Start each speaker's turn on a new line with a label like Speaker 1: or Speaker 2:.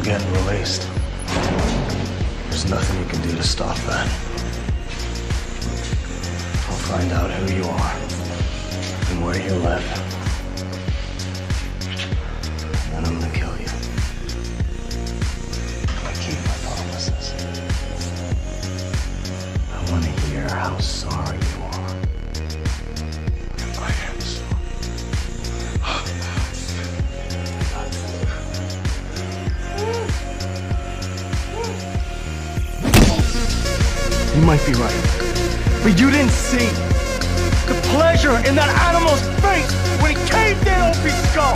Speaker 1: getting released. There's nothing you can do to stop that. I'll find out who you are and where you live. And then I'm gonna kill you. I keep my promises. I wanna hear how sorry you are.
Speaker 2: I am sorry.
Speaker 1: You might be right, but you didn't see the pleasure in that animal's face when he caved in off his skull.